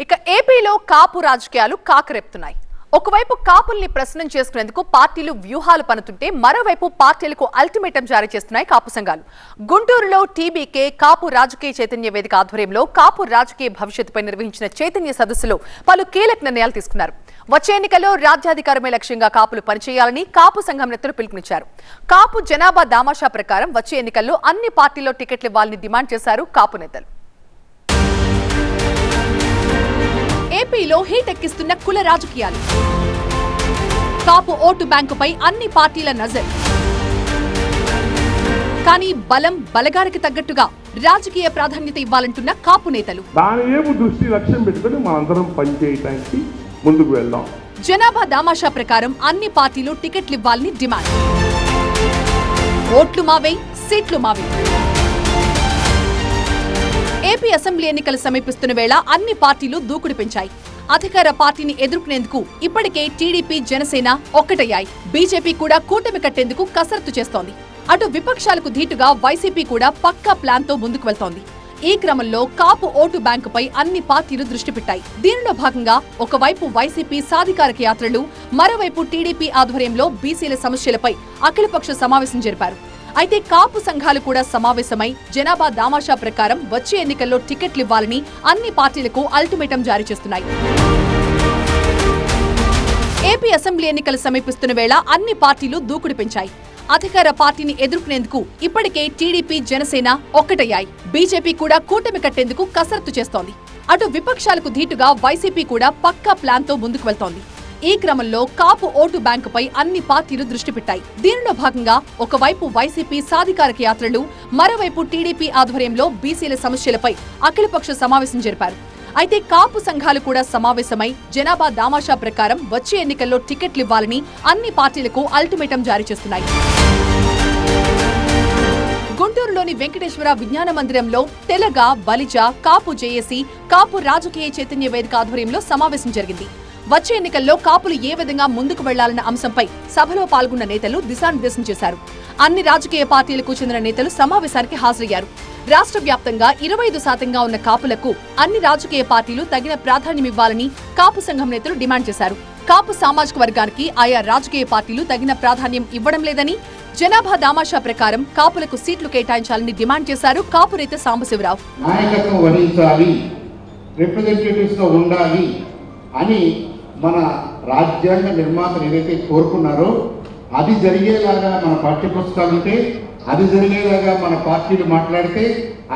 ఇక ఏపీలో కాపు రాజకీయాలు కాకరేపుతున్నాయి. ఒకవైపు కాపుల్ని ప్రశ్నం చేసుకునేందుకు పార్టీలు వ్యూహాలు పన్నుతుంటే మరోవైపు పార్టీలకు అల్టిమేటం జారీ చేస్తున్నాయి కాపు సంఘాలు. గుంటూరులో టీబీకే కాపు రాజకీయ చైతన్య వేదిక ఆధ్వర్యంలో కాపు రాజకీయ భవిష్యత్తుపై నిర్వహించిన చైతన్య సదస్సులో పలు కీలక నిర్ణయాలు తీసుకున్నారు. వచ్చే ఎన్నికల్లో రాజ్యాధికారమే లక్ష్యంగా కాపులు పనిచేయాలని కాపు సంఘం నేతలు పిలుపునిచ్చారు. కాపు జనాభా దామాషా ప్రకారం వచ్చే ఎన్నికల్లో అన్ని పార్టీల్లో టికెట్లు ఇవ్వాలని డిమాండ్ చేశారు కాపు నేతలు. ఏపీలో హీట్ ఎక్కిస్తున్న కుల రాజకీయాలు, కాపు ఓటు బ్యాంకుపై అన్ని పార్టీల నజర్. కానీ బలగారికి తగ్గట్టుగా రాజకీయ ప్రాధాన్యత ఇవ్వాలంటున్న కాపు నేతలు. జనాభా దామాషా ప్రకారం అన్ని పార్టీలు టికెట్లు ఇవ్వాలని డిమాండ్. ఓట్లు మావే, సీట్లు మావే. ఏపీ అసెంబ్లీ ఎన్నికలు సమీపిస్తున్న వేళ అన్ని పార్టీలు దూకుడు పెంచాయి. అధికార పార్టీని ఎదుర్కొనేందుకు ఇప్పటికే టీడీపీ, జనసేన ఒక్కటయ్యాయి. బీజేపీ కూడా కూటమి కట్టేందుకు కసరత్తు చేస్తోంది. అటు విపక్షాలకు ధీటుగా వైసీపీ కూడా పక్కా ప్లాన్ తో ముందుకు వెళ్తోంది. ఈ క్రమంలో కాపు ఓటు బ్యాంకుపై అన్ని పార్టీలు దృష్టి పెట్టాయి. దీనిలో భాగంగా ఒకవైపు వైసీపీ సాధికారక యాత్రలు, మరోవైపు టీడీపీ ఆధ్వర్యంలో బీసీల సమస్యలపై అఖిలపక్ష సమావేశం జరిపారు. అయితే కాపు సంఘాలు కూడా సమావేశమై జనాభా దామాషా ప్రకారం వచ్చే ఎన్నికల్లో టికెట్లు ఇవ్వాలని అన్ని పార్టీలకు అల్టిమేటం జారీ చేస్తున్నాయి. ఏపీ అసెంబ్లీ ఎన్నికలు సమీపిస్తున్న వేళ అన్ని పార్టీలు దూకుడు పెంచాయి. అధికార పార్టీని ఎదుర్కొనేందుకు ఇప్పటికే టీడీపీ, జనసేన ఒక్కటయ్యాయి. బీజేపీ కూడా కూటమి కట్టేందుకు కసరత్తు చేస్తోంది. అటు విపక్షాలకు ధీటుగా వైసీపీ కూడా పక్కా ప్లాన్ తో ముందుకు వెళ్తోంది. ఈ క్రమంలో కాపు ఓటు బ్యాంకుపై అన్ని పార్టీలు దృష్టి పెట్టాయి. దీనిలో భాగంగా ఒకవైపు వైసీపీ సాధికారక యాత్రలు, మరోవైపు టీడీపీ ఆధ్వర్యంలో బీసీల సమస్యలపై అఖిలపక్ష సమావేశం జరిపారు. అయితే కాపు సంఘాలు కూడా సమావేశమై జనాభా దామాషా ప్రకారం వచ్చే ఎన్నికల్లో టికెట్లు ఇవ్వాలని అన్ని పార్టీలకు అల్టిమేటం జారీ చేస్తున్నాయి. గుంటూరులోని వెంకటేశ్వర విజ్ఞాన మందిరంలో తెలగ, బలిజ, కాపు జేఏసీ, కాపు రాజకీయ చైతన్య వేదిక ఆధ్వర్యంలో సమావేశం జరిగింది. వచ్చే ఎన్నికల్లో కాపులు ఏ విధంగా ముందుకు వెళ్లాలన్న అంశంపై సభలో పాల్గొన్న నేతలు దిశానిర్దేశం చేశారు. అన్ని రాజకీయ పార్టీలకు చెందిన నేతలు సమావేశానికి హాజరయ్యారు. రాష్ట్ర వ్యాప్తంగా 25% ఉన్న కాపులకు అన్ని రాజకీయ పార్టీలు తగిన ప్రాధాన్యమివ్వాలని కాపు సంఘం నేతలు డిమాండ్ చేశారు. కాపు సామాజిక వర్గానికి ఆయా రాజకీయ పార్టీలు తగిన ప్రాధాన్యం ఇవ్వడం లేదని, జనాభా దామాషా ప్రకారం కాపులకు సీట్లు కేటాయించాలని డిమాండ్ చేశారు కాపు నేత సాంబశివరావు. నాయకత్వం వహించాలి, రిప్రజెంటేటివ్స్ గా ఉండాలి అని మన రాజ్యాంగ నిర్మాతలు ఏదైతే కోరుకున్నారో అది జరిగేలాగా మన పాఠ్య పుస్తకాలు ఉంటే, అది జరిగేలాగా మన పార్టీలు మాట్లాడితే,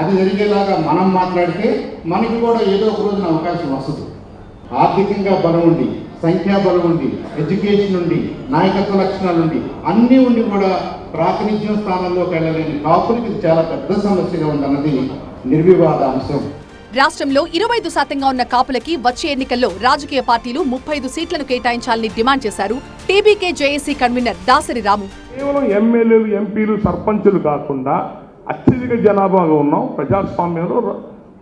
అది జరిగేలాగా మనం మాట్లాడితే మనకి కూడా ఏదో ఒక రోజున అవకాశం వస్తుంది. ఆర్థికంగా బలం ఉండి, సంఖ్యాబలం ఉండి, ఎడ్యుకేషన్ ఉండి, నాయకత్వ లక్షణాలు ఉండి, అన్నీ ఉండి కూడా ప్రాతినిధ్యం స్థానంలోకి వెళ్ళలేని కాపులకి చాలా పెద్ద సమస్యగా ఉందన్నది నిర్వివాద అంశం. రాష్ట్రంలో 25% ఉన్న కాపులకి వచ్చే ఎన్నికల్లో రాజకీయ పార్టీలు 35 సీట్లను కేటాయించాలని డిమాండ్ చేశారు టీబీకే జేఏసీ కన్వీనర్ దాసరి రాము. కేవలం ఎమ్మెల్యేలు, ఎంపీలు, సర్పంచులు కాకుండా అత్యధిక జనాభాగా ఉన్నాం. ప్రజాస్వామ్యంలో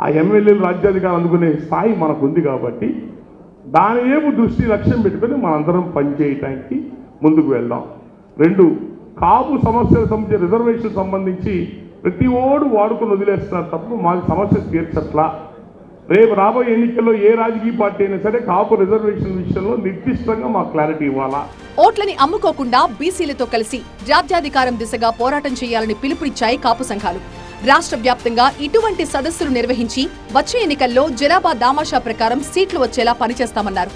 ఆ ఎమ్మెల్యేలు రాజ్యాధికారం అందుకునే స్థాయి మనకు ఉంది కాబట్టి దాని లక్ష్యం పెట్టుకుని మనందరం పనిచేయటానికి ముందుకు వెళ్దాం. 2, కాపు సమస్యల సంబంధించి రిజర్వేషన్ సంబంధించి ప్రతి ఓడు వాడుకొని వదిలేస్తున్నారు తప్ప మాకు సమస్య తీర్చట్లా. రేపు రాబోయే ఎన్నికల్లో ఏ రాజకీయ పార్టీ అయినా సరే కాపు రిజర్వేషన్ విషయంలో నిర్దిష్టంగా మాకు క్లారిటీ ఇవ్వాలా. ఓట్లని అమ్ముకోకుండా బీసీలతో కలిసి రాజ్యాధికారం దిశగా పోరాటం చేయాలని పిలుపునిచ్చాయి కాపు సంఘాలు. రాష్ట్ర వ్యాప్తంగా ఇటువంటి సదస్సులు నిర్వహించి వచ్చే ఎన్నికల్లో జనాభా దామాషా ప్రకారం సీట్లు వచ్చేలా పనిచేస్తామన్నారు.